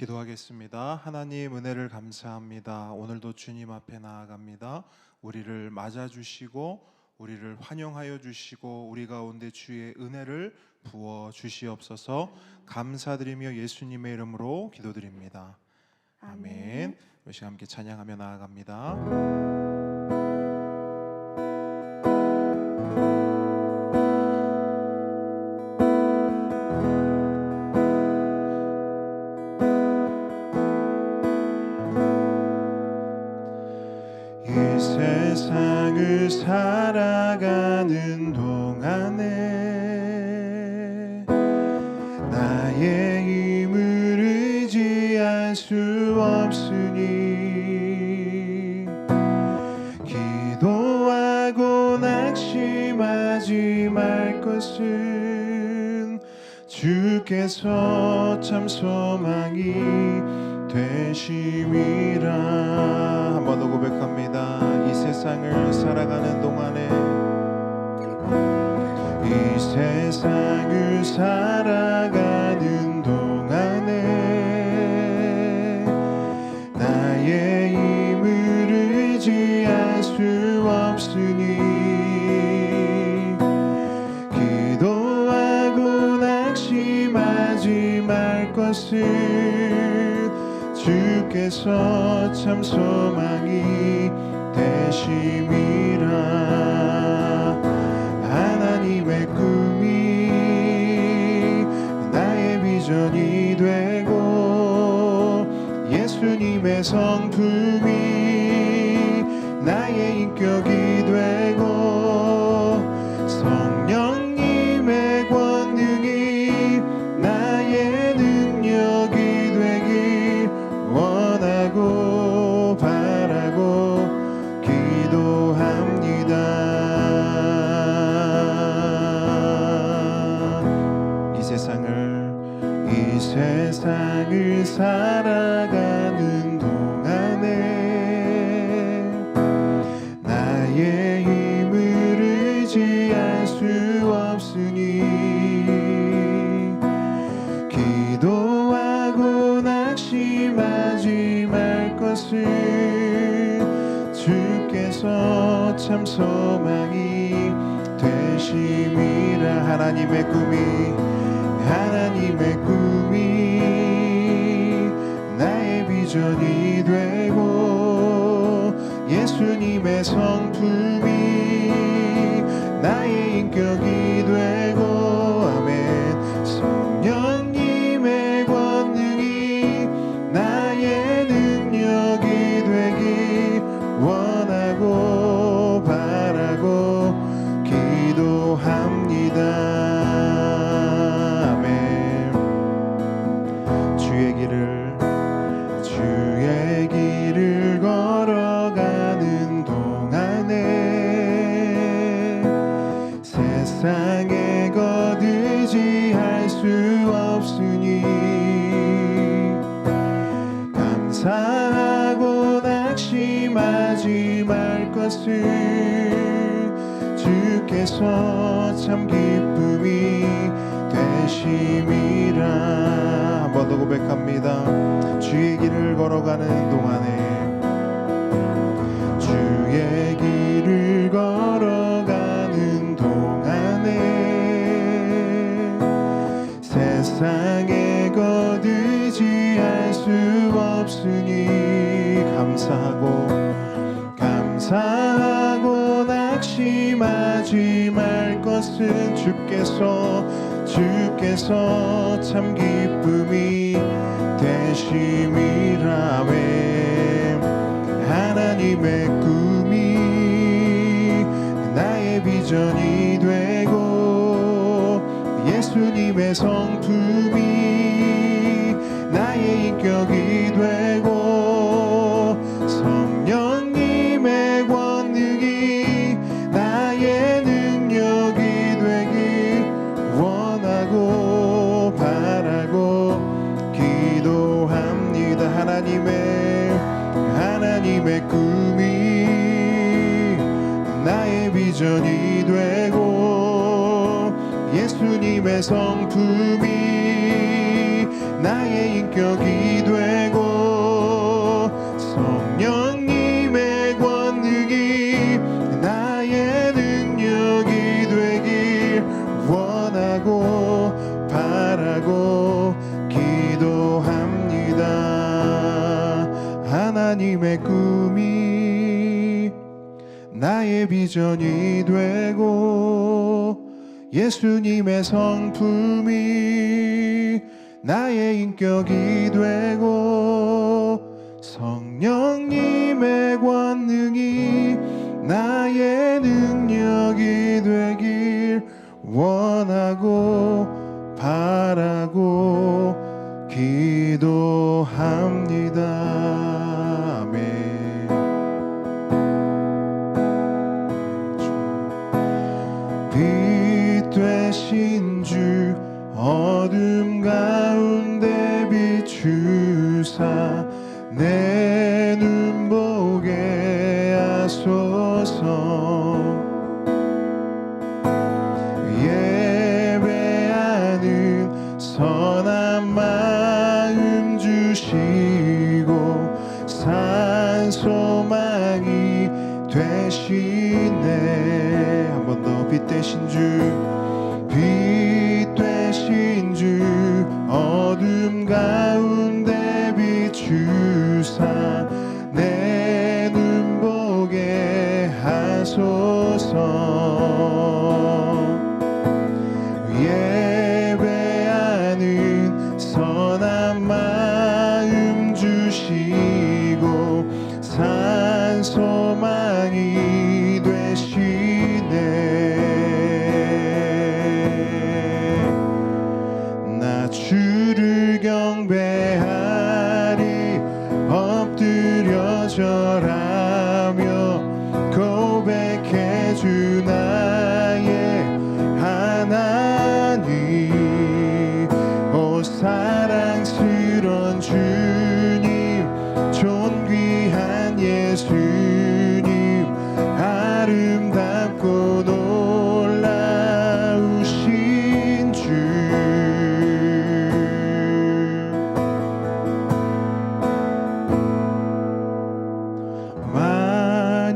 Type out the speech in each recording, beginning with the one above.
기도하겠습니다. 하나님 은혜를 감사합니다. 오늘도 주님 앞에 나아갑니다. 우리를 맞아주시고 우리를 환영하여 주시고 우리 가운데 주의 은혜를 부어 주시옵소서. 감사드리며 예수님의 이름으로 기도드립니다. 아멘. 우리 시간 함께 찬양하며 나아갑니다. 세상을 살아가는 동안에 나의 힘을 의지할 수 없으니 기도하고 낙심하지 말 것은 주께서 참 소망이 되심이라. 한 번 더 고백합니다. 이 세상을 살아가는 동안에 이 세상을 살아가는 동안에 나의 힘을 의지할 수 없으니 기도하고 낙심하지 말 것을 주께서 참 소망이 되심이라. 하나님의 꿈이 나의 비전이 되고 예수님의 성품이 나의 인격이 되고 성령님의 권능이 나의 능력이 되길 원하고 바라고 기도합니다. 이 세상을 살아가는 동안에 나의 힘을 의지할 수 없으니 기도하고 낙심하지 말 것을 주께서 참 소망이 되심이라. 하나님의 꿈이 나의 비전이 되고 예수님의 성품이 나의 인격이 되고 아멘. 성령님의 권능이 나의 능력이 되길 원하고 바라고 기도합니다. 주의 길을 걸어가는 동안에 세상에 거두지할 수 없으니 감사하고 낙심하지 말 것을 주께서 참 기쁨이 되심이라. 한 번 더 고백합니다. 주의 길을 걸어가는 동안에 주의 길을 걸어가는 동안에 세상에 거두지할 수 없으니 감사하고 낙심하지 말 것은 주께서 참 기쁨이 되심이라. 왜 하나님의 꿈이 나의 비전이 되고 예수님의 성품이 나의 인격이 되고 성령님의 권능이 나의 능력이 되길 원하고 바라고 기도합니다. 하나님의 꿈이 나의 비전이 되고 예수님의 성품이 나의 인격이 되고 성령님의 권능이 나의 능력이 되길 원하고 바라고 기도합니다. 하나님의 꿈이 나의 비전이 되고 예수님의 성품이 나의 인격이 되고 성령님의 권능이 나의 능력이 되길 원하고 바라고 기도합니다. 아멘. 빛 되신 주 어둠 가운데 비추사 내 눈 보게 하소서. 예배하는 선한 마음 주시고 산 소망이 되시네. 한 번 더. 빛 되신 주, 빛 되신 주 어둠 가운데 비추사 내 눈 보게 하소서. 예배하는 선한 마음 주시고 산 소망이 되시네. 나 주를 경배하리 엎드려 절하며 고백해 주 나의 하나님. 오 사랑스런 주님 존귀한 예수님 아름답고 놀라우신 주.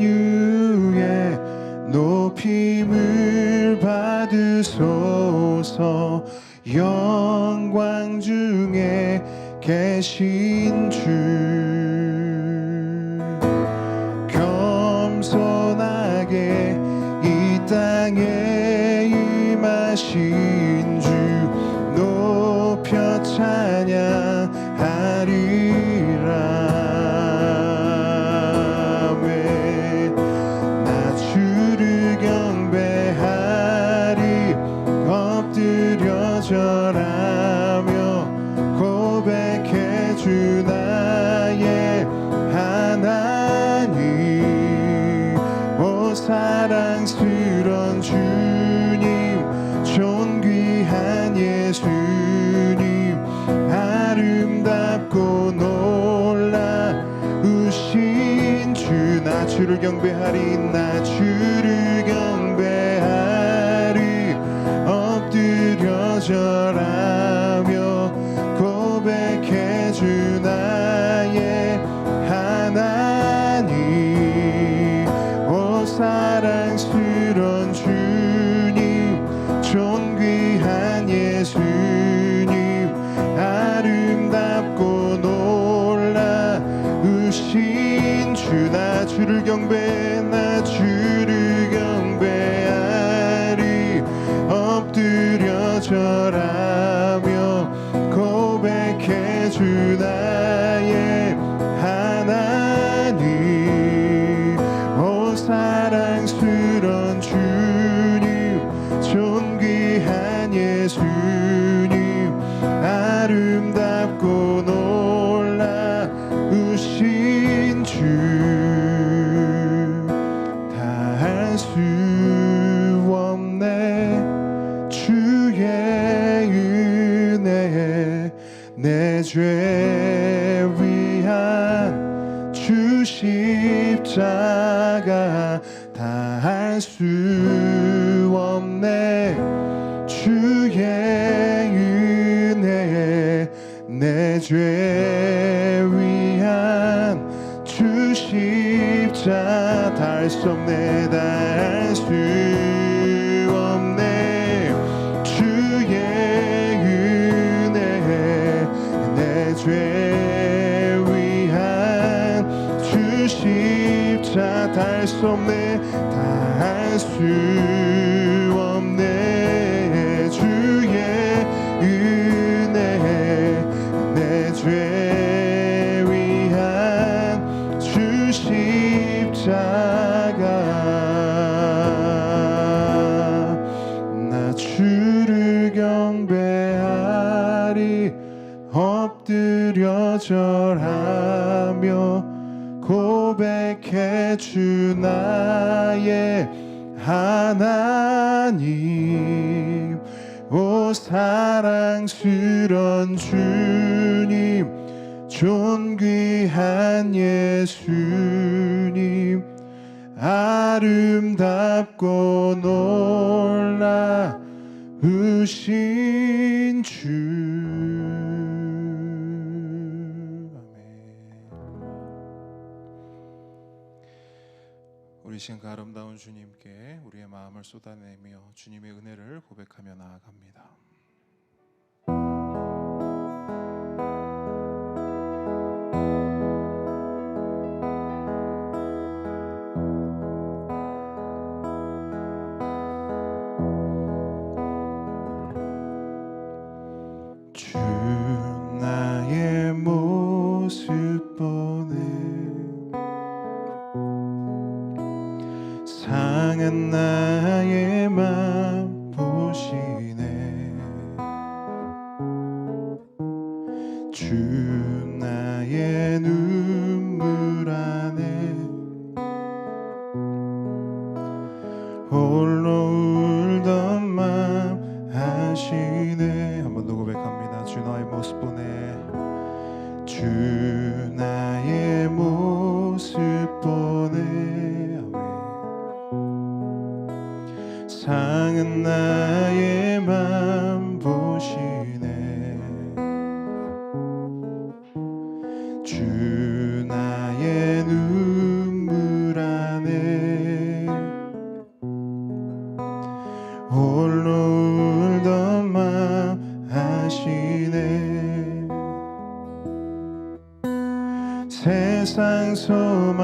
만유의 높임을 받으소서. 영광 중에 계신 주 겸손하게 이 땅에 임하신 주 높여 찬양하리라. 나 주를 경배하리 엎드려 절하며 고백해 주 나의 하나님. 오 사랑스런 주님 존귀한 예수님 아름답고 놀라우신 주. 나 주를 경배하리. 나 주를 경배하리 엎드려 절하며 고백해 주 나의 하나님. 오 사랑스런 주님 존귀한 예수님 아름답고 놀라우신 주. 나 주를 경배해. 나 주를 경배하리 엎드려 절하며 고백해 주 나의 하나님. 오 사랑스런 주님 존귀한 예수님 아름답고 놀라우신 주. 다 할 수 없네 주의 은혜. 내 죄 위한 주 십자가 다 할 수 없네 주의 은혜. 내 죄 위한 주 십자 달 수 없네 달 수 없네 주의 은혜 내 죄 위한 주 십자 달 수 없네 달 수 없네 주의 은혜 내 죄 위한 주 십자가 나 주를 경배하리 엎드려 절하며 고백해 주 나의 하나님 오 사랑스런 주님 존귀한 예수님 아름답고 놀라우신 주. 우리 시간과 아름다운 주님께 우리의 마음을 쏟아내며 주님의 은혜를 고백하며 나아갑니다. 주 나의 모습 보네 상한 나의 맘 보시네 주 나의 눈물 안에 홀로 울던 맘 아시네 한 번 더 고백합니다. 주 나의 모습 보네 주 나의 모습 보네 상한 나의 맘 보시네 주 나의 눈물 안에 홀로 울던 맘 아시네 세상 소망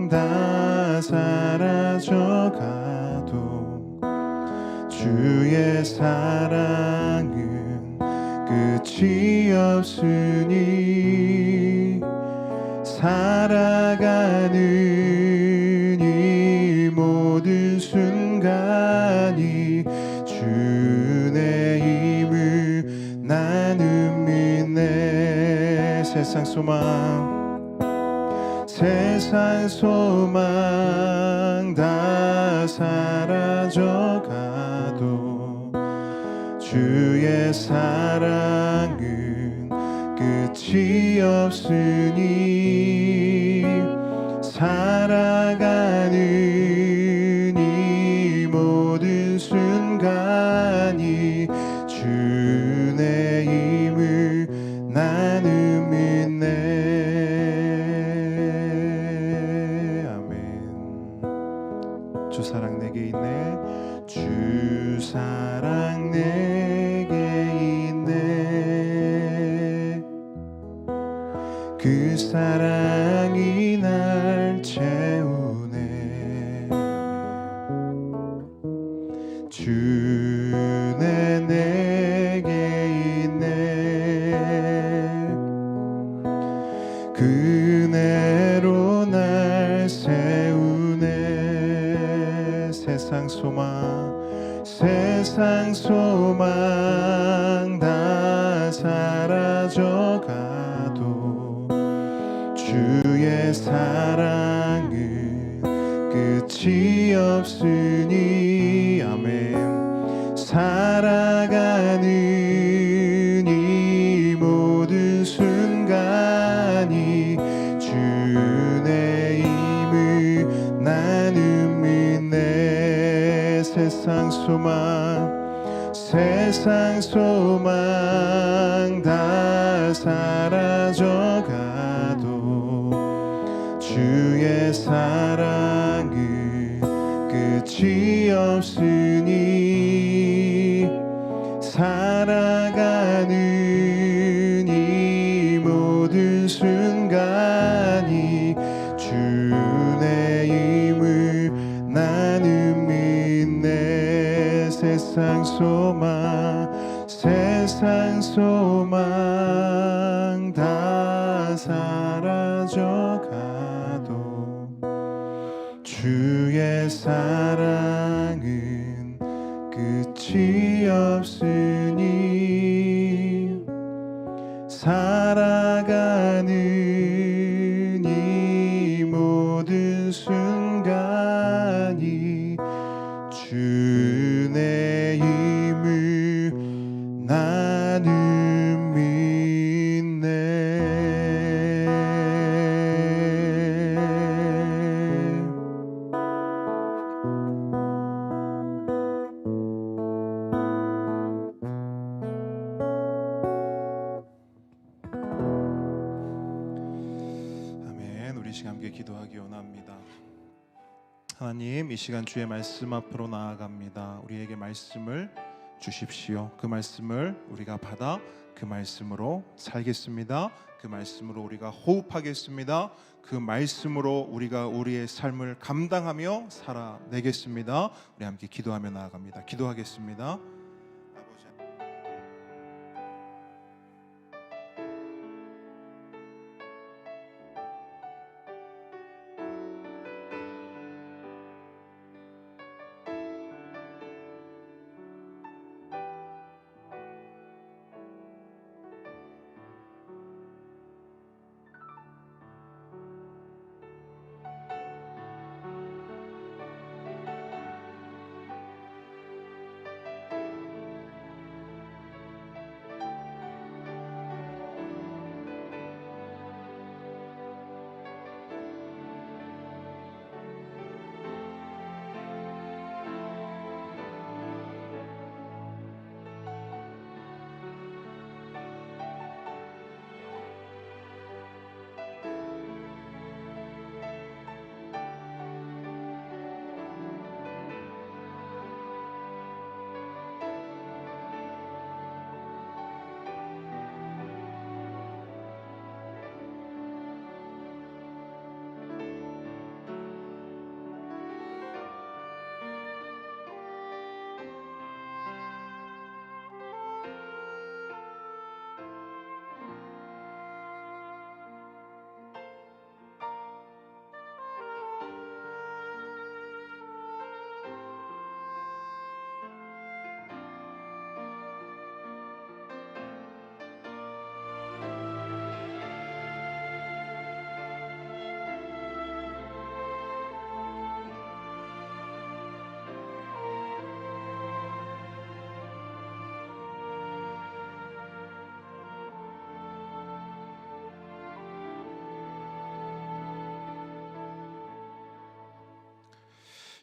다 사라져가도 주의 사랑은 끝이 없으니 살아가는 이 모든 순간이 주의 힘을 나는 믿네 세상 소망 다 사라져가도 주의 사랑은 끝이 없으니 살아가는 이 모든 순간이 주의 힘을 나는 믿네 아멘. 주 사랑 내게 있네 주 사랑 내게 있네 그 사랑이 날 채우네 주네 내게 있네 그 은혜로 날 세우네 세상 소망 다 사라져가도 주의 사랑은 끝이 없으니 아멘 살아가는 이 모든 순간이 주의 힘을 나는 믿네 세상 소망 다 다 사라져가도 주의 사랑은 끝이 없으니 살아가는 이 모든 순간이 주의 힘을 나는 믿네. 세상 소망 다 사라져가도 주의 사랑은 끝이 없으니 살아가는 이 모든 순간이 주의 힘을 나는 믿네. 아멘. 우리 시간 함께 기도하기 원합니다. 하나님, 이 시간 주의 말씀 앞으로 나아갑니다. 우리에게 말씀을 주십시오. 그 말씀을 우리가 받아 그 말씀으로 살겠습니다. 그 말씀으로 우리가 호흡하겠습니다. 그 말씀으로 우리가 우리의 삶을 감당하며 살아내겠습니다. 우리 함께 기도하며 나아갑니다. 기도하겠습니다. 아버지,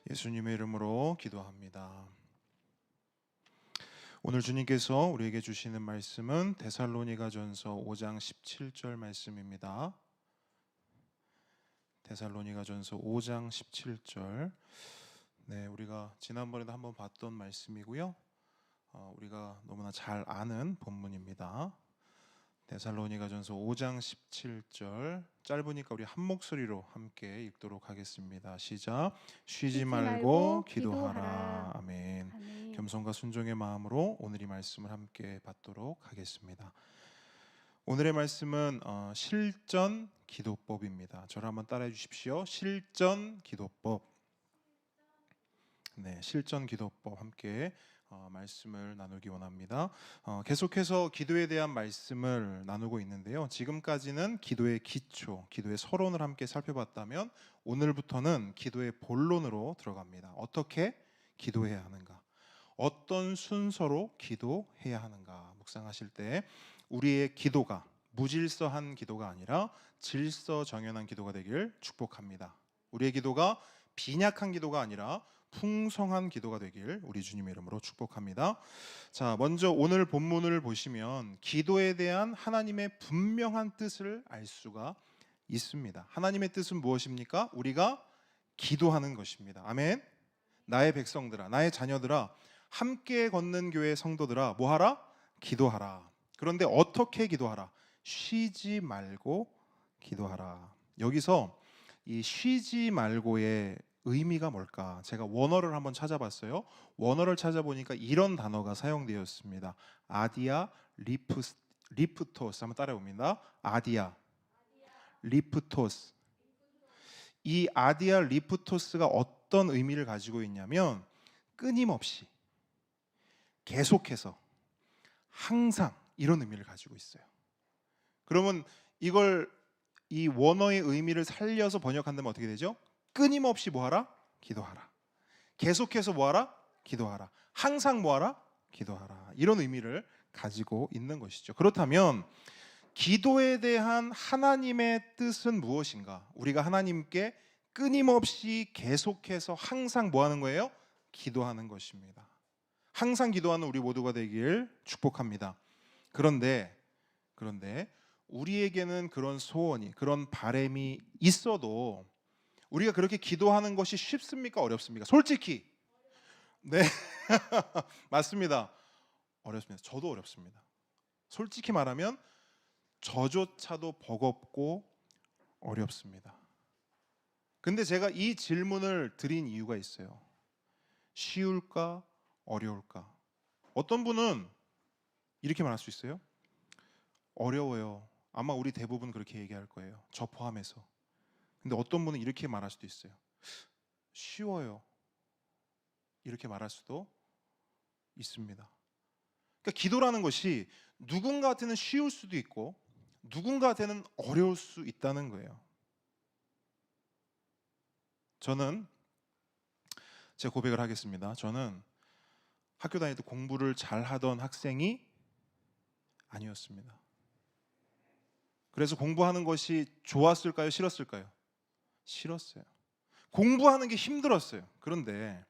예수님의 이름으로 기도합니다. 오늘 주님께서 우리에게 주시는 말씀은 데살로니가전서 5장 17절 말씀입니다. 데살로니가전서 5장 17절. 네, 우리가 지난번에도 한번 봤던 말씀이고요. 우리가 너무나 잘 아는 본문입니다. 데살로니가전서 5장 17절, 짧으니까 우리 한 목소리로 함께 읽도록 하겠습니다. 시작. 쉬지 말고 기도하라. 아멘. 아멘. 겸손과 순종의 마음으로 오늘 이 말씀을 함께 받도록 하겠습니다. 오늘의 말씀은 실전 기도법입니다. 저를 한번 따라해 주십시오. 실전 기도법. 네, 실전 기도법 함께 말씀을 나누기 원합니다. 계속해서 기도에 대한 말씀을 나누고 있는데요. 지금까지는 기도의 기초, 기도의 서론을 함께 살펴봤다면 오늘부터는 기도의 본론으로 들어갑니다. 어떻게 기도해야 하는가? 어떤 순서로 기도해야 하는가? 묵상하실 때 우리의 기도가 무질서한 기도가 아니라 질서정연한 기도가 되길 축복합니다. 우리의 기도가 빈약한 기도가 아니라 풍성한 기도가 되길 우리 주님의 이름으로 축복합니다. 자, 먼저 오늘 본문을 보시면 기도에 대한 하나님의 분명한 뜻을 알 수가 있습니다. 하나님의 뜻은 무엇입니까? 우리가 기도하는 것입니다. 아멘. 나의 백성들아, 나의 자녀들아, 함께 걷는 교회 성도들아, 뭐하라? 기도하라. 그런데 어떻게 기도하라? 쉬지 말고 기도하라. 여기서 이 쉬지 말고의 의미가 뭘까? 제가 원어를 한번 찾아봤어요. 원어를 찾아보니까 이런 단어가 사용되었습니다. 아디아 리프토스. 한번 따라해봅니다. 아디아 리프토스. 이 아디아 리프토스가 어떤 의미를 가지고 있냐면 끊임없이, 계속해서, 항상 이런 의미를 가지고 있어요. 그러면 이걸 이 원어의 의미를 살려서 번역한다면 어떻게 되죠? 끊임없이 뭐하라? 기도하라. 계속해서 뭐하라? 기도하라. 항상 뭐하라? 기도하라. 이런 의미를 가지고 있는 것이죠. 그렇다면 기도에 대한 하나님의 뜻은 무엇인가? 우리가 하나님께 끊임없이 계속해서 항상 뭐하는 거예요? 기도하는 것입니다. 항상 기도하는 우리 모두가 되길 축복합니다. 그런데 우리에게는 그런 소원이, 그런 바람이 있어도 우리가 그렇게 기도하는 것이 쉽습니까? 어렵습니까? 솔직히. 네. 맞습니다. 어렵습니다. 저도 어렵습니다. 솔직히 말하면 저조차도 버겁고 어렵습니다. 근데 제가 이 질문을 드린 이유가 있어요. 쉬울까? 어려울까? 어떤 분은 이렇게 말할 수 있어요. 어려워요. 아마 우리 대부분 그렇게 얘기할 거예요. 저 포함해서. 근데 어떤 분은 이렇게 말할 수도 있어요. 쉬워요. 이렇게 말할 수도 있습니다. 그러니까 기도라는 것이 누군가한테는 쉬울 수도 있고 누군가한테는 어려울 수 있다는 거예요. 저는 제 고백을 하겠습니다. 저는 학교 다닐 때 공부를 잘하던 학생이 아니었습니다. 그래서 공부하는 것이 좋았을까요? 싫었을까요? 싫었어요. 공부하는 게 힘들었어요. 그런데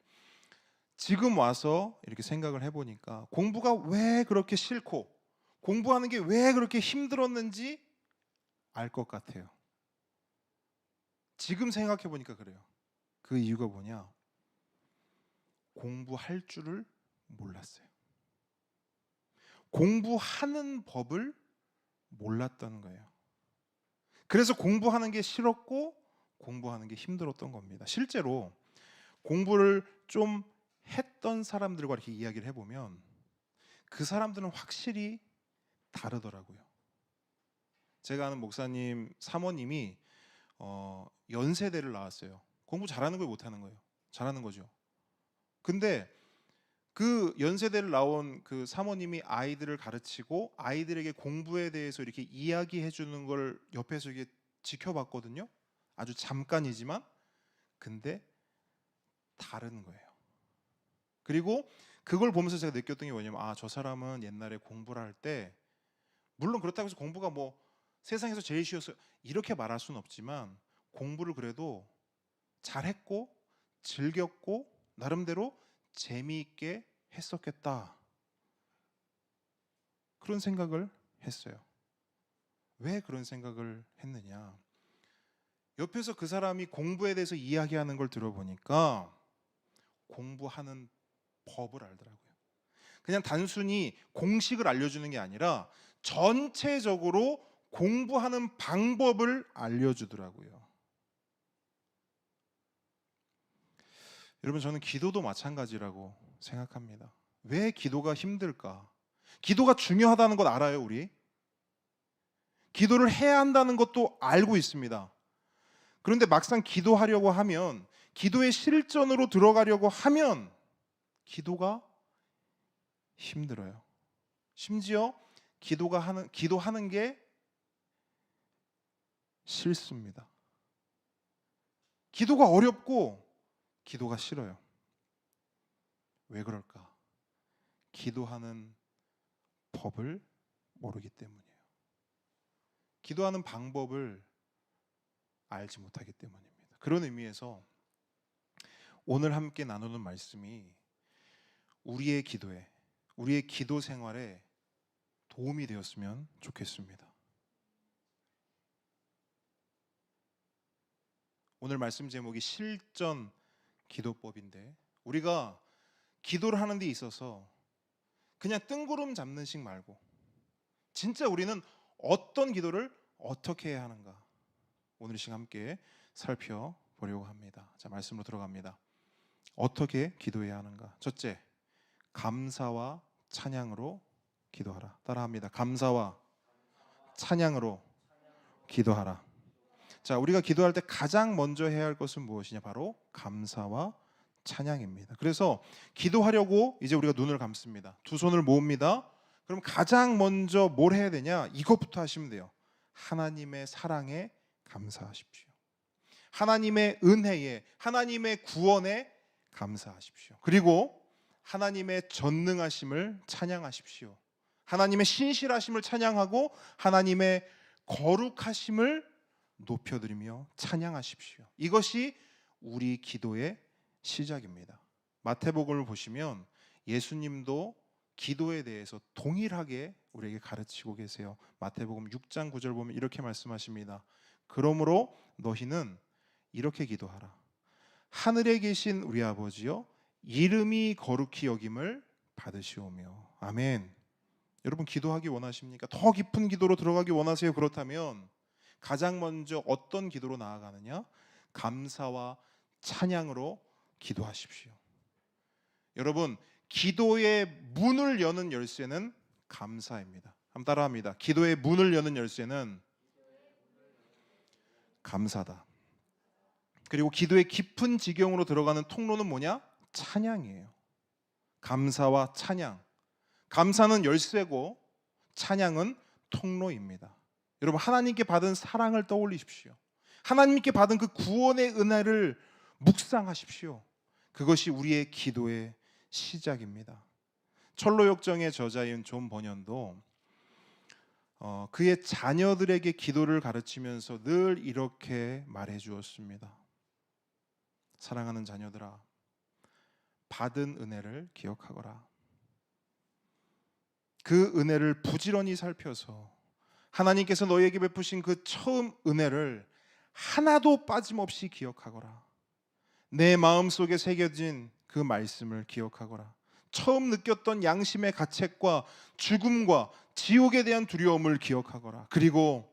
지금 와서 이렇게 생각을 해보니까 공부가 왜 그렇게 싫고 공부하는 게 왜 그렇게 힘들었는지 알 것 같아요. 지금 생각해보니까 그래요. 그 이유가 뭐냐? 공부할 줄을 몰랐어요. 공부하는 법을 몰랐던 거예요. 그래서 공부하는 게 싫었고 공부하는 게 힘들었던 겁니다. 실제로 공부를 좀 했던 사람들과 이렇게 이야기를 해보면 그 사람들은 확실히 다르더라고요. 제가 아는 목사님 사모님이 연세대를 나왔어요. 공부 잘하는 거예요, 못하는 거예요? 잘하는 거죠. 근데 그 연세대를 나온 그 사모님이 아이들을 가르치고 아이들에게 공부에 대해서 이렇게 이야기해 주는 걸 옆에서 이렇게 지켜봤거든요. 아주 잠깐이지만. 근데 다른 거예요. 그리고 그걸 보면서 제가 느꼈던 게 뭐냐면 저 사람은 옛날에 공부를 할 때 물론 그렇다고 해서 공부가 뭐 세상에서 제일 쉬웠어요 이렇게 말할 수는 없지만 공부를 그래도 잘했고 즐겼고 나름대로 재미있게 했었겠다. 그런 생각을 했어요. 왜 그런 생각을 했느냐? 옆에서 그 사람이 공부에 대해서 이야기하는 걸 들어보니까 공부하는 법을 알더라고요. 그냥 단순히 공식을 알려주는 게 아니라 전체적으로 공부하는 방법을 알려주더라고요. 여러분, 저는 기도도 마찬가지라고 생각합니다. 왜 기도가 힘들까? 기도가 중요하다는 것 알아요, 우리? 기도를 해야 한다는 것도 알고 있습니다. 그런데 막상 기도하려고 하면, 기도의 실전으로 들어가려고 하면 기도가 힘들어요. 심지어 기도하는 게 싫습니다. 기도가 어렵고 기도가 싫어요. 왜 그럴까? 기도하는 법을 모르기 때문이에요. 기도하는 방법을 알지 못하기 때문입니다. 그런 의미에서 오늘 함께 나누는 말씀이 우리의 기도에, 우리의 기도 생활에 도움이 되었으면 좋겠습니다. 오늘 말씀 제목이 실전 기도법인데, 우리가 기도를 하는 데 있어서 그냥 뜬구름 잡는 식 말고 진짜 우리는 어떤 기도를 어떻게 해야 하는가, 오늘 이 시간 함께 살펴보려고 합니다. 자, 말씀으로 들어갑니다. 어떻게 기도해야 하는가? 첫째, 감사와 찬양으로 기도하라. 따라합니다. 감사와 찬양으로 기도하라. 자, 우리가 기도할 때 가장 먼저 해야 할 것은 무엇이냐? 바로 감사와 찬양입니다. 그래서 기도하려고 이제 우리가 눈을 감습니다. 두 손을 모읍니다. 그럼 가장 먼저 뭘 해야 되냐? 이것부터 하시면 돼요. 하나님의 사랑에 감사하십시오. 하나님의 은혜에, 하나님의 구원에 감사하십시오. 그리고 하나님의 전능하심을 찬양하십시오. 하나님의 신실하심을 찬양하고 하나님의 거룩하심을 높여드리며 찬양하십시오. 이것이 우리 기도의 시작입니다. 마태복음을 보시면 예수님도 기도에 대해서 동일하게 우리에게 가르치고 계세요. 마태복음 6장 9절 보면 이렇게 말씀하십니다. 그러므로 너희는 이렇게 기도하라. 하늘에 계신 우리 아버지여, 이름이 거룩히 여김을 받으시오며. 아멘. 여러분, 기도하기 원하십니까? 더 깊은 기도로 들어가기 원하세요? 그렇다면 가장 먼저 어떤 기도로 나아가느냐? 감사와 찬양으로 기도하십시오. 여러분, 기도의 문을 여는 열쇠는 감사입니다. 한번 따라합니다. 기도의 문을 여는 열쇠는 감사다. 그리고 기도의 깊은 지경으로 들어가는 통로는 뭐냐? 찬양이에요. 감사와 찬양. 감사는 열쇠고 찬양은 통로입니다. 여러분, 하나님께 받은 사랑을 떠올리십시오. 하나님께 받은 그 구원의 은혜를 묵상하십시오. 그것이 우리의 기도의 시작입니다. 철로역정의 저자인 존 버년도 그의 자녀들에게 기도를 가르치면서 늘 이렇게 말해 주었습니다. 사랑하는 자녀들아, 받은 은혜를 기억하거라. 그 은혜를 부지런히 살펴서 하나님께서 너희에게 베푸신 그 처음 은혜를 하나도 빠짐없이 기억하거라. 내 마음속에 새겨진 그 말씀을 기억하거라. 처음 느꼈던 양심의 가책과 죽음과 지옥에 대한 두려움을 기억하거라. 그리고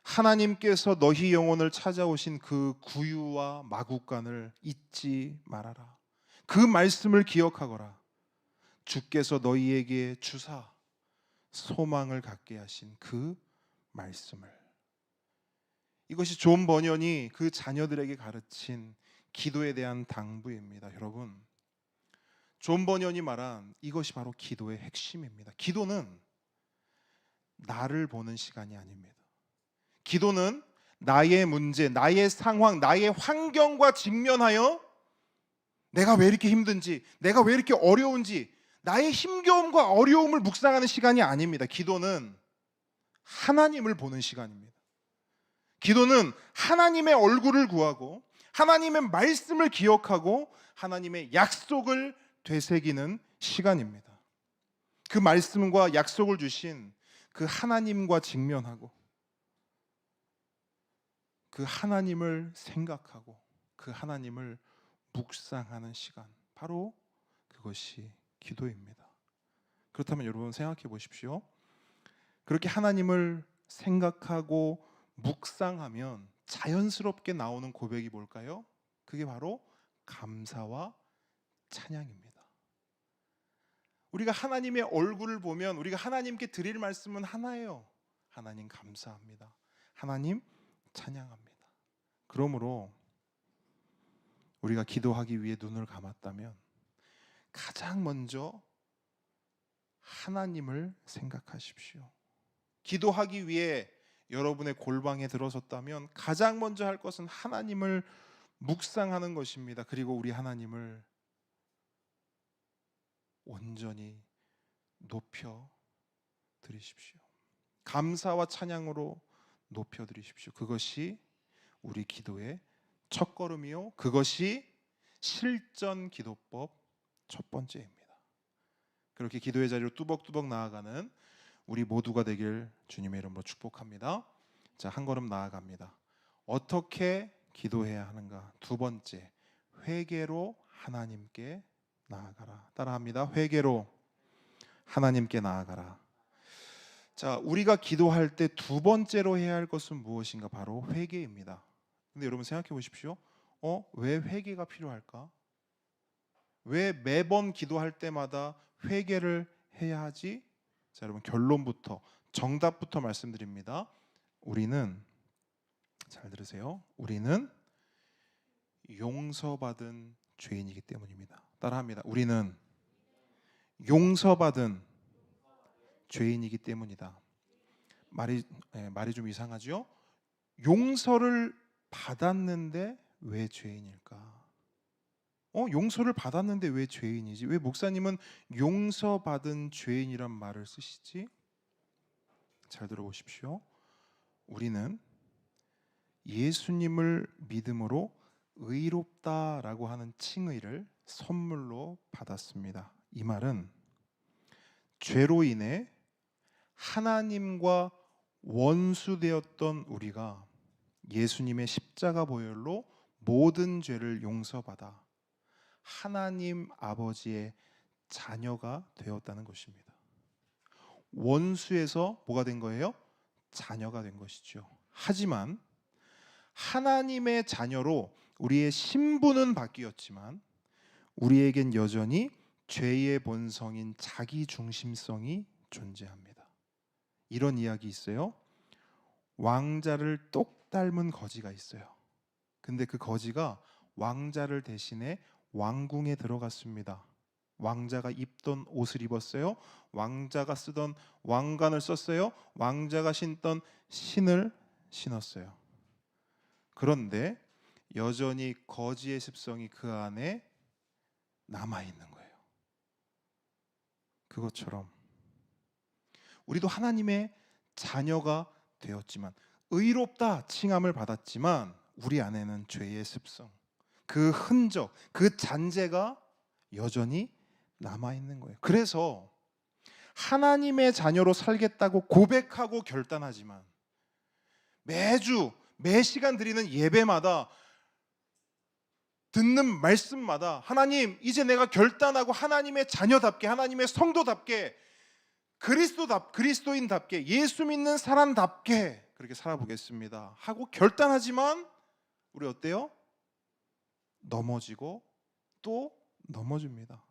하나님께서 너희 영혼을 찾아오신 그 구유와 마구간을 잊지 말아라. 그 말씀을 기억하거라. 주께서 너희에게 주사 소망을 갖게 하신 그 말씀을. 이것이 존 버년이 그 자녀들에게 가르친 기도에 대한 당부입니다. 여러분, 존 버년이 말한 이것이 바로 기도의 핵심입니다. 기도는 나를 보는 시간이 아닙니다. 기도는 나의 문제, 나의 상황, 나의 환경과 직면하여 내가 왜 이렇게 힘든지, 내가 왜 이렇게 어려운지, 나의 힘겨움과 어려움을 묵상하는 시간이 아닙니다. 기도는 하나님을 보는 시간입니다. 기도는 하나님의 얼굴을 구하고 하나님의 말씀을 기억하고 하나님의 약속을 되새기는 시간입니다. 그 말씀과 약속을 주신 그 하나님과 직면하고 그 하나님을 생각하고 그 하나님을 묵상하는 시간, 바로 그것이 기도입니다. 그렇다면 여러분, 생각해 보십시오. 그렇게 하나님을 생각하고 묵상하면 자연스럽게 나오는 고백이 뭘까요? 그게 바로 감사와 찬양입니다. 우리가 하나님의 얼굴을 보면 우리가 하나님께 드릴 말씀은 하나예요. 하나님 감사합니다. 하나님 찬양합니다. 그러므로 우리가 기도하기 위해 눈을 감았다면 가장 먼저 하나님을 생각하십시오. 기도하기 위해 여러분의 골방에 들어섰다면 가장 먼저 할 것은 하나님을 묵상하는 것입니다. 그리고 우리 하나님을 온전히 높여 드리십시오. 감사와 찬양으로 높여 드리십시오. 그것이 우리 기도의 첫걸음이요, 그것이 실전 기도법 첫 번째입니다. 그렇게 기도의 자리로 뚜벅뚜벅 나아가는 우리 모두가 되길 주님의 이름으로 축복합니다. 자, 한 걸음 나아갑니다. 어떻게 기도해야 하는가? 두 번째, 회개로 하나님께 나아가라. 따라합니다. 회개로 하나님께 나아가라. 자, 우리가 기도할 때 두 번째로 해야 할 것은 무엇인가? 바로 회개입니다. 근데 여러분 생각해 보십시오. 왜 회개가 필요할까? 왜 매번 기도할 때마다 회개를 해야 하지? 자, 여러분 결론부터 정답부터 말씀드립니다. 우리는, 잘 들으세요. 우리는 용서받은 죄인이기 때문입니다. 따라합니다. 우리는 용서받은 죄인이기 때문이다. 말이 좀 이상하죠? 용서를 받았는데 왜 죄인일까? 용서를 받았는데 왜 죄인이지? 왜 목사님은 용서받은 죄인이란 말을 쓰시지? 잘 들어보십시오. 우리는 예수님을 믿음으로 의롭다라고 하는 칭의를 선물로 받았습니다. 이 말은 죄로 인해 하나님과 원수되었던 우리가 예수님의 십자가 보혈로 모든 죄를 용서받아 하나님 아버지의 자녀가 되었다는 것입니다. 원수에서 뭐가 된 거예요? 자녀가 된 것이죠. 하지만 하나님의 자녀로 우리의 신분은 바뀌었지만 우리에겐 여전히 죄의 본성인 자기 중심성이 존재합니다. 이런 이야기 있어요. 왕자를 똑 닮은 거지가 있어요. 근데 그 거지가 왕자를 대신해 왕궁에 들어갔습니다. 왕자가 입던 옷을 입었어요. 왕자가 쓰던 왕관을 썼어요. 왕자가 신던 신을 신었어요. 그런데 여전히 거지의 습성이 그 안에 남아있는 거예요. 그것처럼 우리도 하나님의 자녀가 되었지만, 의롭다 칭함을 받았지만 우리 안에는 죄의 습성, 그 흔적, 그 잔재가 여전히 남아있는 거예요. 그래서 하나님의 자녀로 살겠다고 고백하고 결단하지만 매주 매 시간 드리는 예배마다 듣는 말씀마다 하나님, 이제 내가 결단하고 하나님의 자녀답게, 하나님의 성도답게, 그리스도인답게, 예수 믿는 사람답게 그렇게 살아보겠습니다 하고 결단하지만 우리 어때요? 넘어지고 또 넘어집니다.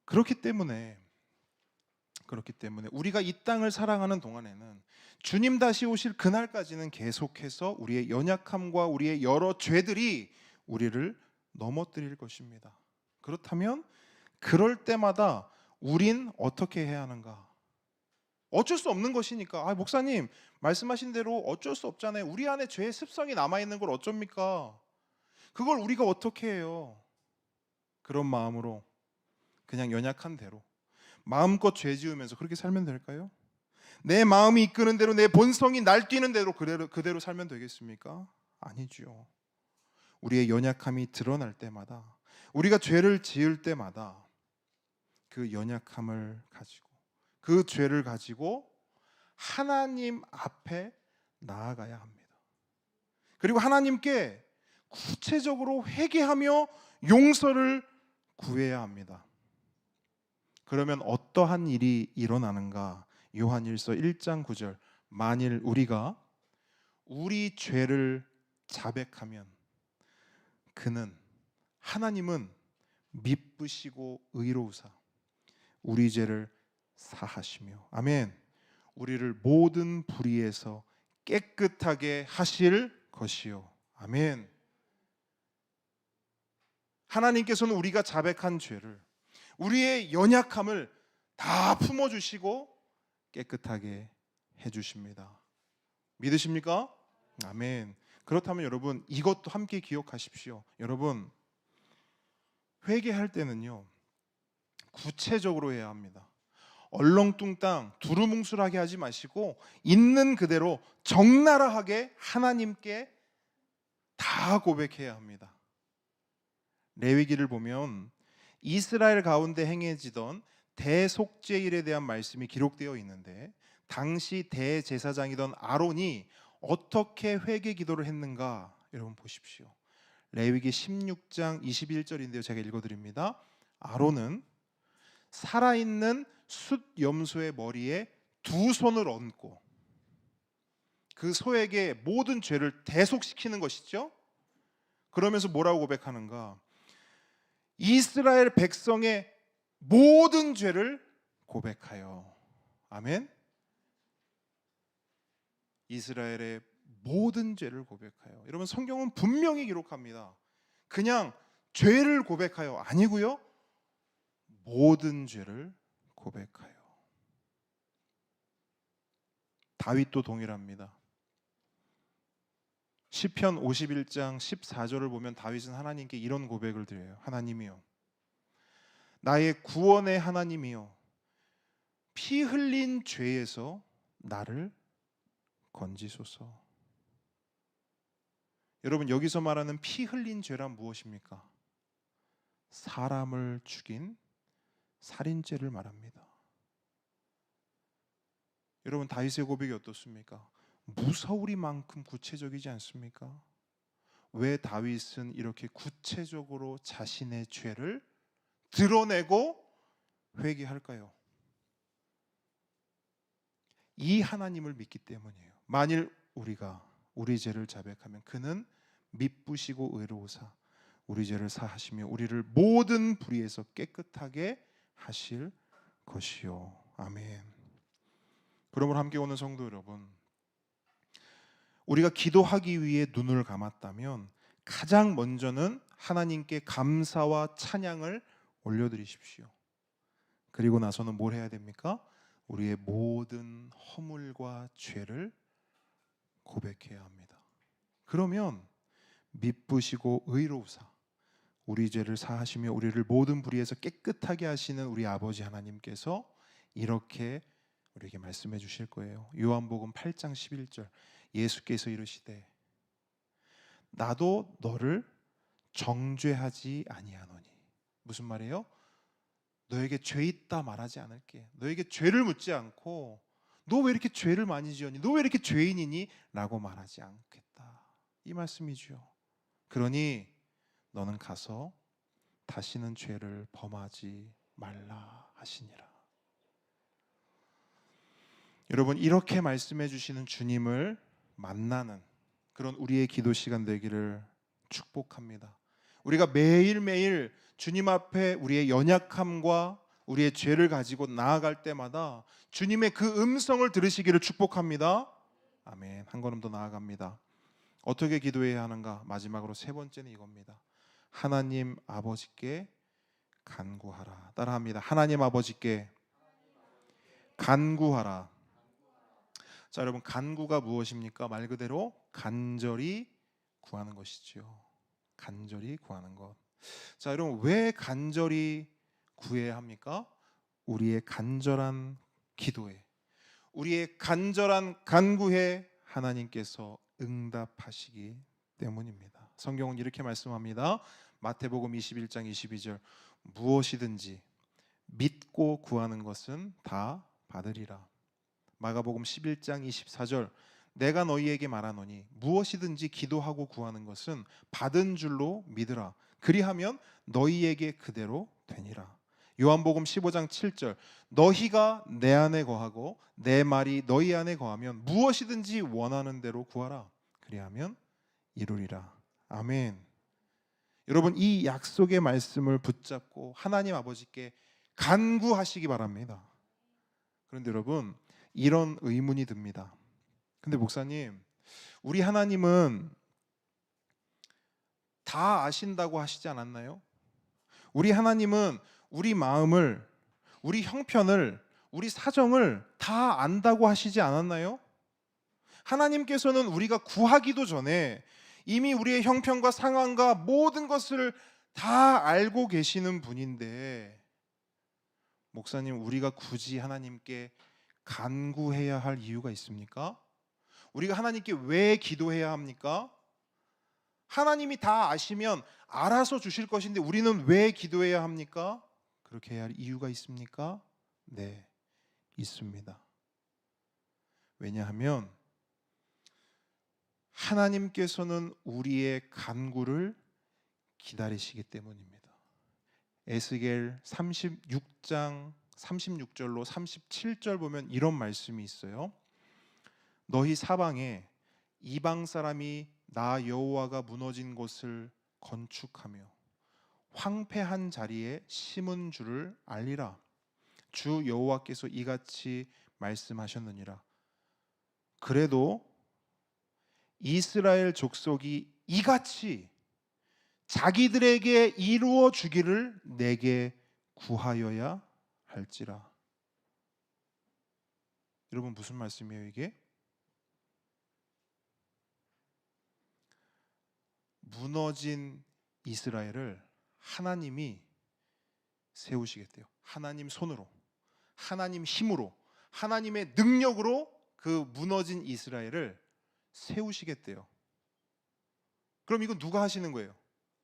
그렇기 때문에 우리가 이 땅을 살아가는 동안에는 주님 다시 오실 그날까지는 계속해서 우리의 연약함과 우리의 여러 죄들이 우리를 넘어뜨릴 것입니다. 그렇다면 그럴 때마다 우린 어떻게 해야 하는가? 어쩔 수 없는 것이니까. 목사님 말씀하신 대로 어쩔 수 없잖아요. 우리 안에 죄의 습성이 남아있는 걸 어쩝니까? 그걸 우리가 어떻게 해요? 그런 마음으로 그냥 연약한 대로 마음껏 죄 지으면서 그렇게 살면 될까요? 내 마음이 이끄는 대로, 내 본성이 날뛰는 대로 그대로 살면 되겠습니까? 아니죠. 우리의 연약함이 드러날 때마다, 우리가 죄를 지을 때마다 그 연약함을 가지고, 그 죄를 가지고 하나님 앞에 나아가야 합니다. 그리고 하나님께 구체적으로 회개하며 용서를 구해야 합니다. 그러면 어떠한 일이 일어나는가? 요한일서 1장 9절, 만일 우리가 우리 죄를 자백하면 하나님은 미쁘시고 의로우사 우리 죄를 사하시며, 아멘, 우리를 모든 불의에서 깨끗하게 하실 것이요, 아멘. 하나님께서는 우리가 자백한 죄를, 우리의 연약함을 다 품어주시고 깨끗하게 해주십니다. 믿으십니까? 아멘. 그렇다면 여러분, 이것도 함께 기억하십시오. 여러분, 회개할 때는요 구체적으로 해야 합니다. 얼렁뚱땅 두루뭉술하게 하지 마시고 있는 그대로 적나라하게 하나님께 다 고백해야 합니다. 레위기를 보면 이스라엘 가운데 행해지던 대속죄일에 대한 말씀이 기록되어 있는데, 당시 대제사장이던 아론이 어떻게 회개 기도를 했는가 여러분 보십시오. 레위기 16장 21절인데요. 제가 읽어드립니다. 아론은 살아있는 숫 염소의 머리에 두 손을 얹고 그 소에게 모든 죄를 대속시키는 것이죠. 그러면서 뭐라고 고백하는가? 이스라엘 백성의 모든 죄를 고백하여. 아멘. 이스라엘의 모든 죄를 고백하여. 여러분, 성경은 분명히 기록합니다. 그냥 죄를 고백하여 아니고요, 모든 죄를 고백하여. 다윗도 동일합니다. 시편 51장 14절을 보면 다윗은 하나님께 이런 고백을 드려요. 하나님이여, 나의 구원의 하나님이여, 피 흘린 죄에서 나를 건지소서. 여러분, 여기서 말하는 피 흘린 죄란 무엇입니까? 사람을 죽인 살인죄를 말합니다. 여러분, 다윗의 고백이 어떻습니까? 무서우리만큼 구체적이지 않습니까? 왜 다윗은 이렇게 구체적으로 자신의 죄를 드러내고 회개할까요? 이 하나님을 믿기 때문이에요. 만일 우리가 우리 죄를 자백하면 그는 미쁘시고 의로우사 우리 죄를 사하시며 우리를 모든 불의에서 깨끗하게 하실 것이요. 아멘. 그러므로 함께 오는 성도 여러분, 우리가 기도하기 위해 눈을 감았다면 가장 먼저는 하나님께 감사와 찬양을 올려드리십시오. 그리고 나서는 뭘 해야 됩니까? 우리의 모든 허물과 죄를 고백해야 합니다. 그러면 미쁘시고 의로우사 우리 죄를 사하시며 우리를 모든 불의에서 깨끗하게 하시는 우리 아버지 하나님께서 이렇게 우리에게 말씀해 주실 거예요. 요한복음 8장 11절, 예수께서 이르시되 나도 너를 정죄하지 아니하노니. 무슨 말이에요? 너에게 죄 있다 말하지 않을게. 너에게 죄를 묻지 않고 너 왜 이렇게 죄를 많이 지었니? 너 왜 이렇게 죄인이니? 라고 말하지 않겠다. 이 말씀이죠. 그러니 너는 가서 다시는 죄를 범하지 말라 하시니라. 여러분, 이렇게 말씀해 주시는 주님을 만나는 그런 우리의 기도 시간 되기를 축복합니다. 우리가 매일매일 주님 앞에 우리의 연약함과 우리의 죄를 가지고 나아갈 때마다 주님의 그 음성을 들으시기를 축복합니다. 아멘. 한 걸음 더 나아갑니다. 어떻게 기도해야 하는가? 마지막으로 세 번째는 이겁니다. 하나님 아버지께 간구하라. 따라합니다. 하나님 아버지께 간구하라. 자, 여러분, 간구가 무엇입니까? 말 그대로 간절히 구하는 것이죠. 간절히 구하는 것. 자, 여러분, 왜 간절히 구해야 합니까? 우리의 간절한 기도에, 우리의 간절한 간구에 하나님께서 응답하시기 때문입니다. 성경은 이렇게 말씀합니다. 마태복음 21장 22절, 무엇이든지 믿고 구하는 것은 다 받으리라. 마가복음 11장 24절, 내가 너희에게 말하노니 무엇이든지 기도하고 구하는 것은 받은 줄로 믿으라. 그리하면 너희에게 그대로 되니라. 요한복음 15장 7절, 너희가 내 안에 거하고 내 말이 너희 안에 거하면 무엇이든지 원하는 대로 구하라. 그리하면 이루리라. 아멘. 여러분, 이 약속의 말씀을 붙잡고 하나님 아버지께 간구하시기 바랍니다. 그런데 여러분, 이런 의문이 듭니다. 근데 목사님, 우리 하나님은 다 아신다고 하시지 않았나요? 우리 하나님은 우리 마음을, 우리 형편을, 우리 사정을 다 안다고 하시지 않았나요? 하나님께서는 우리가 구하기도 전에 이미 우리의 형편과 상황과 모든 것을 다 알고 계시는 분인데, 목사님, 우리가 굳이 하나님께 간구해야 할 이유가 있습니까? 우리가 하나님께 왜 기도해야 합니까? 하나님이 다 아시면 알아서 주실 것인데 우리는 왜 기도해야 합니까? 그렇게 해야 할 이유가 있습니까? 네, 있습니다. 왜냐하면 하나님께서는 우리의 간구를 기다리시기 때문입니다. 에스겔 36장 36절로 37절 보면 이런 말씀이 있어요. 너희 사방에 이방 사람이 나 여호와가 무너진 곳을 건축하며 황폐한 자리에 심은 줄을 알리라. 주 여호와께서 이같이 말씀하셨느니라. 그래도 이스라엘 족속이 이같이 자기들에게 이루어 주기를 내게 구하여야 할지라. 여러분 무슨 말씀이에요 이게? 무너진 이스라엘을 하나님이 세우시겠대요. 하나님 손으로, 하나님 힘으로, 하나님의 능력으로 그 무너진 이스라엘을 세우시겠대요. 그럼 이거 누가 하시는 거예요?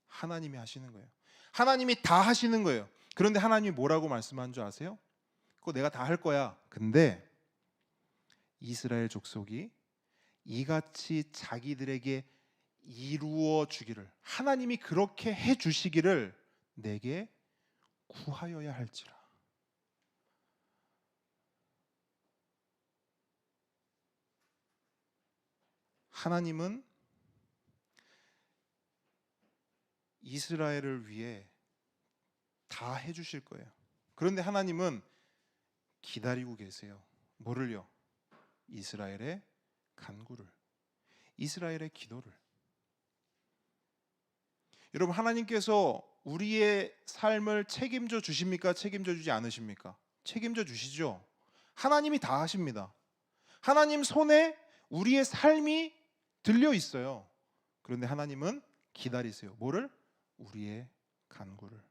하나님이 하시는 거예요. 하나님이 다 하시는 거예요. 그런데 하나님이 뭐라고 말씀한 줄 아세요? 그거 내가 다 할 거야. 근데 이스라엘 족속이 이같이 자기들에게 이루어 주기를, 하나님이 그렇게 해 주시기를 내게 구하여야 할지라. 하나님은 이스라엘을 위해 다 해 주실 거예요. 그런데 하나님은 기다리고 계세요. 뭐를요? 이스라엘의 간구를, 이스라엘의 기도를. 여러분 하나님께서 우리의 삶을 책임져 주십니까? 책임져 주지 않으십니까? 책임져 주시죠. 하나님이 다 하십니다. 하나님 손에 우리의 삶이 들려 있어요. 그런데 하나님은 기다리세요. 뭐를? 우리의 간구를,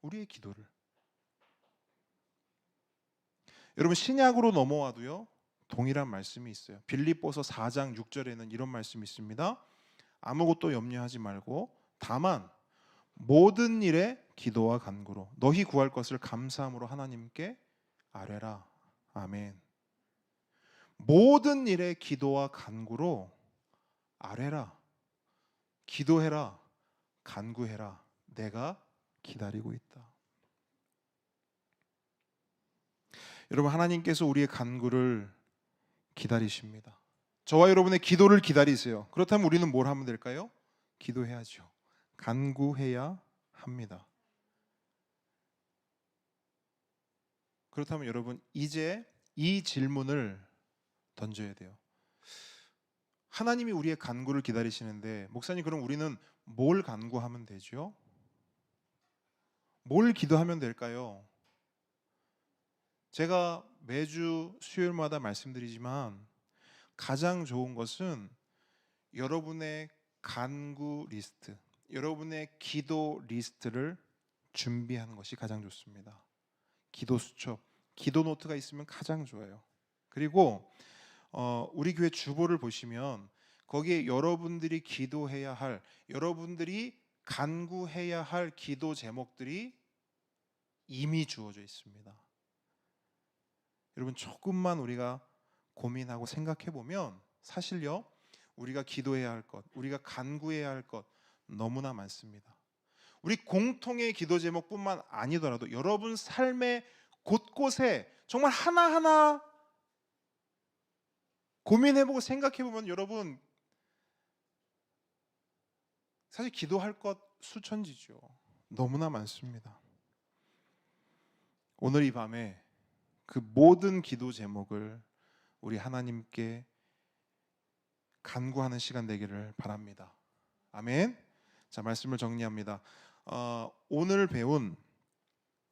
우리의 기도를. 여러분 신약으로 넘어와도요 동일한 말씀이 있어요. 빌립보서 4장 6절에는 이런 말씀이 있습니다. 아무것도 염려하지 말고 다만 모든 일에 기도와 간구로 너희 구할 것을 감사함으로 하나님께 아뢰라. 아멘. 모든 일에 기도와 간구로 아뢰라. 기도해라. 간구해라. 내가 기다리고 있다. 여러분 하나님께서 우리의 간구를 기다리십니다. 저와 여러분의 기도를 기다리세요. 그렇다면 우리는 뭘 하면 될까요? 기도해야죠. 간구해야 합니다. 그렇다면 여러분 이제 이 질문을 던져야 돼요. 하나님이 우리의 간구를 기다리시는데 목사님 그럼 우리는 뭘 간구하면 되죠? 뭘 기도하면 될까요? 제가 매주 수요일마다 말씀드리지만 가장 좋은 것은 여러분의 간구 리스트, 여러분의 기도 리스트를 준비하는 것이 가장 좋습니다. 기도 수첩, 기도 노트가 있으면 가장 좋아요. 그리고 우리 교회 주보를 보시면 거기에 여러분들이 기도해야 할, 여러분들이 간구해야 할 기도 제목들이 이미 주어져 있습니다. 여러분 조금만 우리가 고민하고 생각해 보면 사실요 우리가 기도해야 할 것, 우리가 간구해야 할 것 너무나 많습니다. 우리 공통의 기도 제목뿐만 아니더라도 여러분 삶의 곳곳에 정말 하나하나 고민해보고 생각해보면 여러분 사실 기도할 것 수천지죠. 너무나 많습니다. 오늘 이 밤에 그 모든 기도 제목을 우리 하나님께 간구하는 시간 되기를 바랍니다. 아멘. 자, 말씀을 정리합니다. 오늘 배운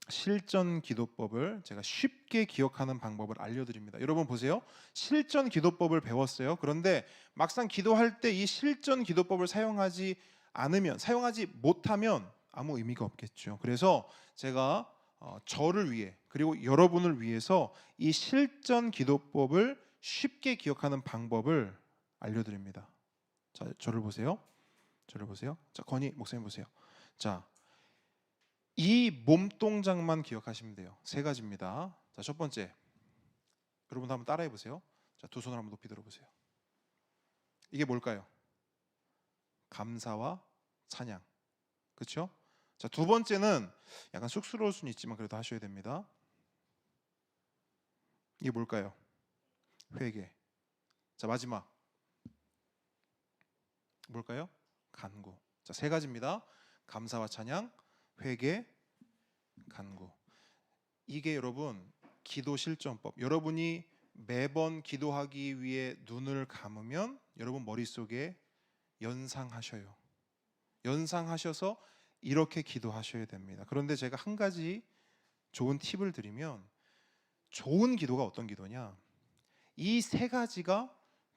실전 기도법을 제가 쉽게 기억하는 방법을 알려드립니다. 여러분 보세요. 실전 기도법을 배웠어요. 그런데 막상 기도할 때 이 실전 기도법을 사용하지 못하면 아무 의미가 없겠죠. 그래서 제가 저를 위해 그리고 여러분을 위해서 이 실전 기도법을 쉽게 기억하는 방법을 알려드립니다. 자, 저를 보세요. 저를 보세요. 자, 건희 목사님 보세요. 자, 이 몸 동작만 기억하시면 돼요. 세 가지입니다. 자, 첫 번째, 여러분 한번 따라해 보세요. 자, 두 손을 한번 높이 들어보세요. 이게 뭘까요? 감사와 찬양. 그렇죠? 자, 두 번째는 약간 쑥스러울 수는 있지만 그래도 하셔야 됩니다. 이게 뭘까요? 회개. 자, 마지막 뭘까요? 간구. 자, 세 가지입니다. 감사와 찬양, 회개, 간구. 이게 여러분 기도 실전법. 여러분이 매번 기도하기 위해 눈을 감으면 여러분 머릿속에 연상하셔요. 연상하셔서 이렇게 기도하셔야 됩니다. 그런데 제가 한 가지 좋은 팁을 드리면, 좋은 기도가 어떤 기도냐? 이 세 가지가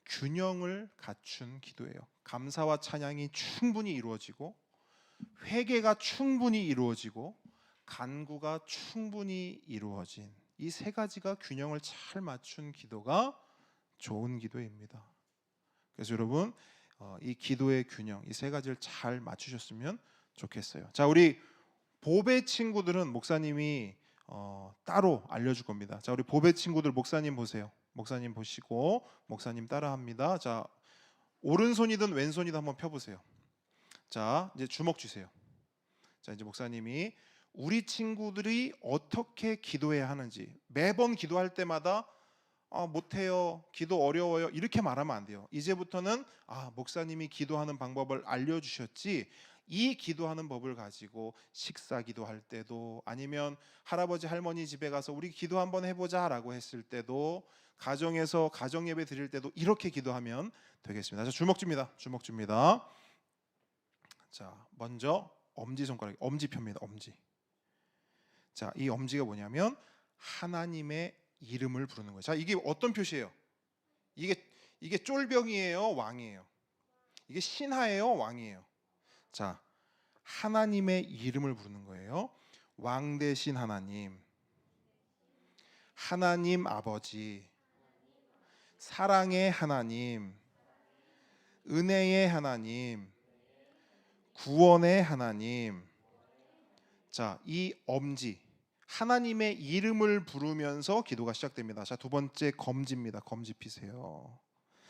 균형을 갖춘 기도예요. 감사와 찬양이 충분히 이루어지고, 회개가 충분히 이루어지고, 간구가 충분히 이루어진 이 세 가지가 균형을 잘 맞춘 기도가 좋은 기도입니다. 그래서 여러분 이 기도의 균형, 이 세 가지를 잘 맞추셨으면 좋겠어요. 자, 우리 보배 친구들은 목사님이 따로 알려줄 겁니다. 자, 우리 보배 친구들 목사님 보세요. 목사님 보시고 목사님 따라합니다. 자, 오른손이든 왼손이든 한번 펴보세요. 자, 이제 주먹 주세요. 자, 이제 목사님이 우리 친구들이 어떻게 기도해야 하는지, 매번 기도할 때마다 못해요, 기도 어려워요, 이렇게 말하면 안 돼요. 이제부터는 목사님이 기도하는 방법을 알려주셨지, 이 기도하는 법을 가지고 식사 기도할 때도, 아니면 할아버지 할머니 집에 가서 우리 기도 한번 해보자 라고 했을 때도, 가정에서 가정 예배 드릴 때도 이렇게 기도하면 되겠습니다. 자, 주먹 줍니다. 주먹 줍니다. 자, 먼저 엄지손가락, 엄지표입니다. 엄지. 자, 이 엄지가 뭐냐면 하나님의 이름을 부르는 거예요. 자, 이게 어떤 표시예요? 이게 쫄병이에요, 왕이에요? 이게 신하예요, 왕이에요? 자, 하나님의 이름을 부르는 거예요. 왕 대신 하나님, 하나님 아버지, 사랑의 하나님, 은혜의 하나님, 구원의 하나님. 자, 이 엄지, 하나님의 이름을 부르면서 기도가 시작됩니다. 자, 두 번째 검지입니다. 검지 피세요.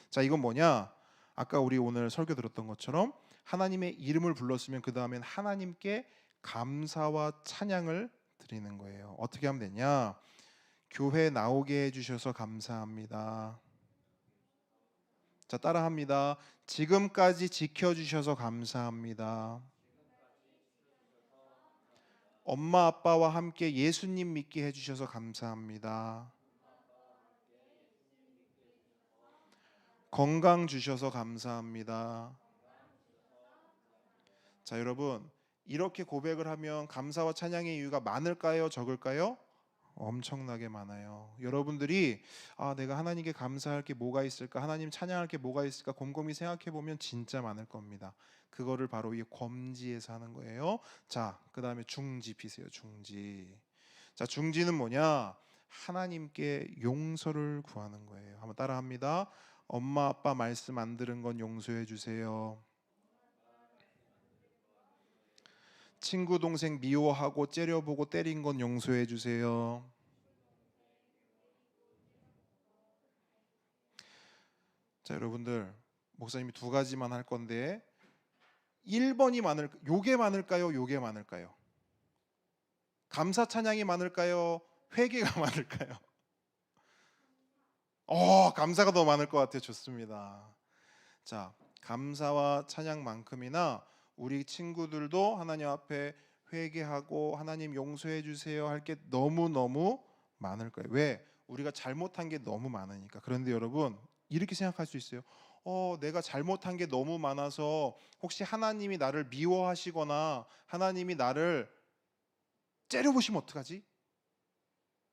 자, 이건 뭐냐? 아까 우리 오늘 설교 들었던 것처럼 하나님의 이름을 불렀으면 그 다음엔 하나님께 감사와 찬양을 드리는 거예요. 어떻게 하면 되냐? 교회 나오게 해주셔서 감사합니다. 자, 따라합니다. 지금까지 지켜주셔서 감사합니다. 엄마 아빠와 함께 예수님 믿게 해주셔서 감사합니다. 건강 주셔서 감사합니다. 자, 여러분 이렇게 고백을 하면 감사와 찬양의 이유가 많을까요? 적을까요? 엄청나게 많아요. 여러분들이 내가 하나님께 감사할 게 뭐가 있을까, 하나님 찬양할 게 뭐가 있을까 곰곰이 생각해 보면 진짜 많을 겁니다. 그거를 바로 이 검지에서 하는 거예요. 자, 그 다음에 중지 피세요. 중지. 자, 중지는 뭐냐? 하나님께 용서를 구하는 거예요. 한번 따라합니다. 엄마 아빠 말씀 안 들은 건 용서해 주세요. 친구 동생 미워하고 째려보고 때린 건 용서해 주세요. 자, 여러분들 목사님이 두 가지만 할 건데 1번이 요게 많을까요? 요게 많을까요? 감사 찬양이 많을까요? 회개가 많을까요? 감사가 더 많을 것 같아요. 좋습니다. 자, 감사와 찬양만큼이나 우리 친구들도 하나님 앞에 회개하고 하나님 용서해 주세요 할 게 너무너무 많을 거예요. 왜? 우리가 잘못한 게 너무 많으니까. 그런데 여러분 이렇게 생각할 수 있어요. 내가 잘못한 게 너무 많아서 혹시 하나님이 나를 미워하시거나 하나님이 나를 째려보시면 어떡하지?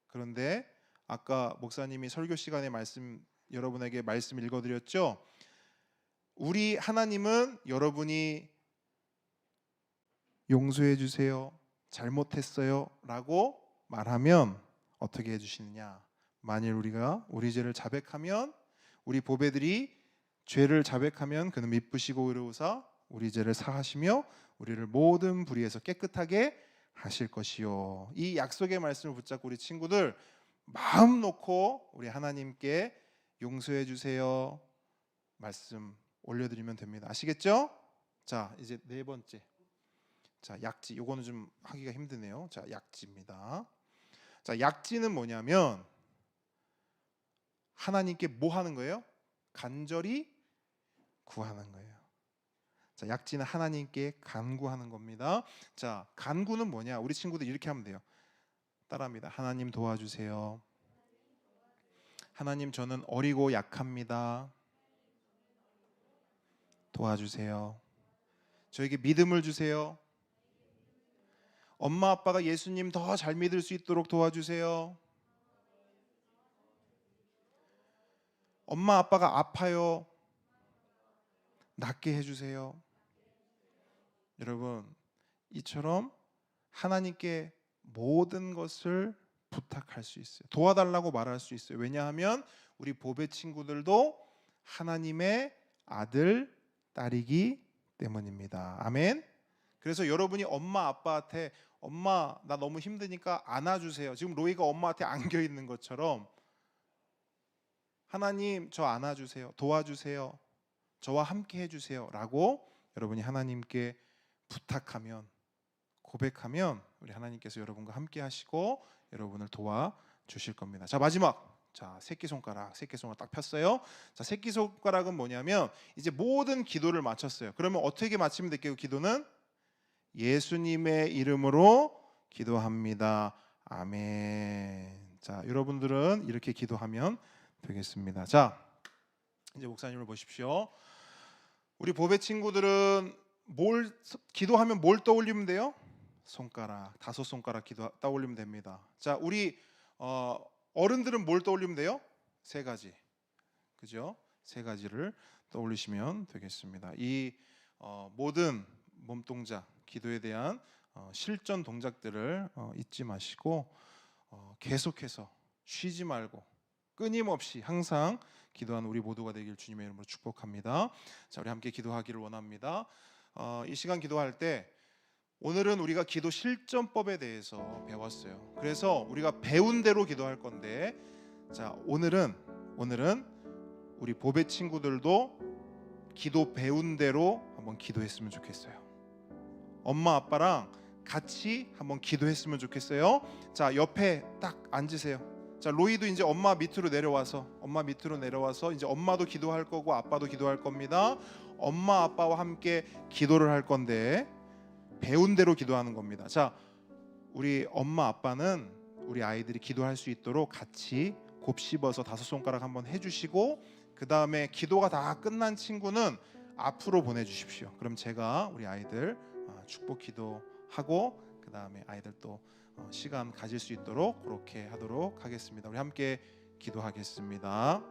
그런데 아까 목사님이 설교 시간에 여러분에게 말씀 읽어드렸죠? 우리 하나님은 여러분이 용서해 주세요, 잘못했어요 라고 말하면 어떻게 해주시느냐? 만일 우리가 우리 죄를 자백하면, 우리 보배들이 죄를 자백하면 그는 미쁘시고 의로우사 우리 죄를 사하시며 우리를 모든 불의에서 깨끗하게 하실 것이요. 이 약속의 말씀을 붙잡고 우리 친구들 마음 놓고 우리 하나님께 용서해 주세요 말씀 올려드리면 됩니다. 아시겠죠? 자, 이제 네 번째. 자, 약지. 요거는 좀 하기가 힘드네요. 자, 약지입니다. 자, 약지는 뭐냐면 하나님께 뭐 하는 거예요? 간절히 구하는 거예요. 자, 약지는 하나님께 간구하는 겁니다. 자, 간구는 뭐냐? 우리 친구들 이렇게 하면 돼요. 따라합니다. 하나님 도와주세요. 하나님 저는 어리고 약합니다. 도와주세요. 저에게 믿음을 주세요. 엄마 아빠가 예수님 더 잘 믿을 수 있도록 도와주세요. 엄마 아빠가 아파요. 낫게 해주세요. 여러분, 이처럼 하나님께 모든 것을 부탁할 수 있어요. 도와달라고 말할 수 있어요. 왜냐하면 우리 보배 친구들도 하나님의 아들, 딸이기 때문입니다. 아멘. 그래서 여러분이 엄마 아빠한테 엄마 나 너무 힘드니까 안아주세요. 지금 로이가 엄마한테 안겨 있는 것처럼 하나님 저 안아주세요. 도와주세요. 저와 함께 해주세요 라고 여러분이 하나님께 부탁하면 고백하면 우리 하나님께서 여러분과 함께 하시고 여러분을 도와주실 겁니다. 자, 마지막. 자, 새끼손가락 딱 폈어요. 자, 새끼손가락은 뭐냐면 이제 모든 기도를 마쳤어요. 그러면 어떻게 마치면 될게요? 기도는 예수님의 이름으로 기도합니다. 아멘. 자, 여러분들은 이렇게 기도하면 되겠습니다. 자, 이제 목사님을 보십시오. 우리 보배 친구들은 기도하면 뭘 떠올리면 돼요? 손가락, 5손가락 떠올리면 됩니다. 자, 우리 어른들은 뭘 떠올리면 돼요? 3가지. 그죠? 3가지를 떠올리시면 되겠습니다. 이 모든 몸 동작, 기도에 대한 실전 동작들을 잊지 마시고 계속해서 쉬지 말고 끊임없이 항상 기도하는 우리 모두가 되길 주님의 이름으로 축복합니다. 자, 우리 함께 기도하기를 원합니다. 이 시간 기도할 때 오늘은 우리가 기도 실전법에 대해서 배웠어요. 그래서 우리가 배운 대로 기도할 건데, 자, 오늘은 우리 보배 친구들도 기도 배운 대로 한번 기도했으면 좋겠어요. 엄마 아빠랑 같이 한번 기도했으면 좋겠어요. 자, 옆에 딱 앉으세요. 자, 로이도 이제 엄마 밑으로 내려와서 이제 엄마도 기도할 거고 아빠도 기도할 겁니다. 엄마 아빠와 함께 기도를 할 건데 배운 대로 기도하는 겁니다. 자, 우리 엄마 아빠는 우리 아이들이 기도할 수 있도록 같이 곱씹어서 5손가락 한번 해주시고, 그 다음에 기도가 다 끝난 친구는 앞으로 보내주십시오. 그럼 제가 우리 아이들 축복 기도하고 그 다음에 아이들 또 시간 가질 수 있도록 그렇게 하도록 하겠습니다. 우리 함께 기도하겠습니다.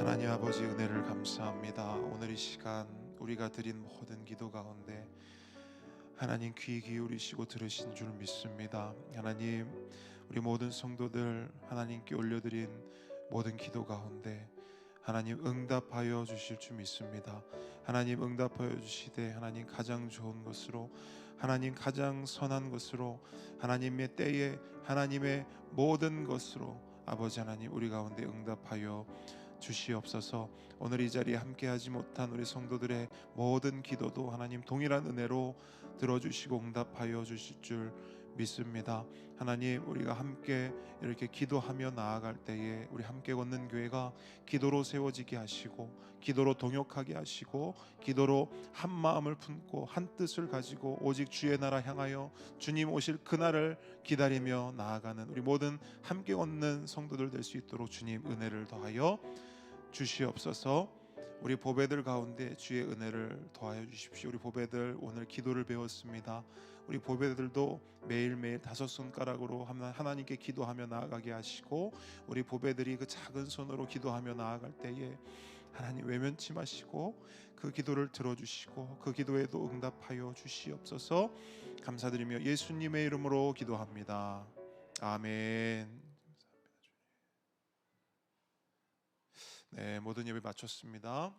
하나님 아버지 은혜를 감사합니다. 오늘 이 시간 우리가 드린 모든 기도 가운데 하나님 귀 기울이시고 들으신 줄 믿습니다. 하나님 우리 모든 성도들 하나님께 올려드린 모든 기도 가운데 하나님 응답하여 주실 줄 믿습니다. 하나님 응답하여 주시되 하나님 가장 좋은 것으로 하나님 가장 선한 것으로 하나님의 때에 하나님의 모든 것으로 아버지 하나님 우리 가운데 응답하여 주시옵소서. 오늘 이 자리에 함께하지 못한 우리 성도들의 모든 기도도 하나님 동일한 은혜로 들어주시고 응답하여 주실 줄 믿습니다. 하나님 우리가 함께 이렇게 기도하며 나아갈 때에 우리 함께 걷는 교회가 기도로 세워지게 하시고 기도로 동역하게 하시고 기도로 한 마음을 품고 한 뜻을 가지고 오직 주의 나라 향하여 주님 오실 그날을 기다리며 나아가는 우리 모든 함께 걷는 성도들 될 수 있도록 주님 은혜를 더하여 주시옵소서. 우리 보배들 가운데 주의 은혜를 더하여 주십시오. 우리 보배들 오늘 기도를 배웠습니다. 우리 보배들도 매일매일 5손가락으로 하나님께 기도하며 나아가게 하시고 우리 보배들이 그 작은 손으로 기도하며 나아갈 때에 하나님 외면치 마시고 그 기도를 들어주시고 그 기도에도 응답하여 주시옵소서. 감사드리며 예수님의 이름으로 기도합니다. 아멘. 네, 모든 예배 마쳤습니다.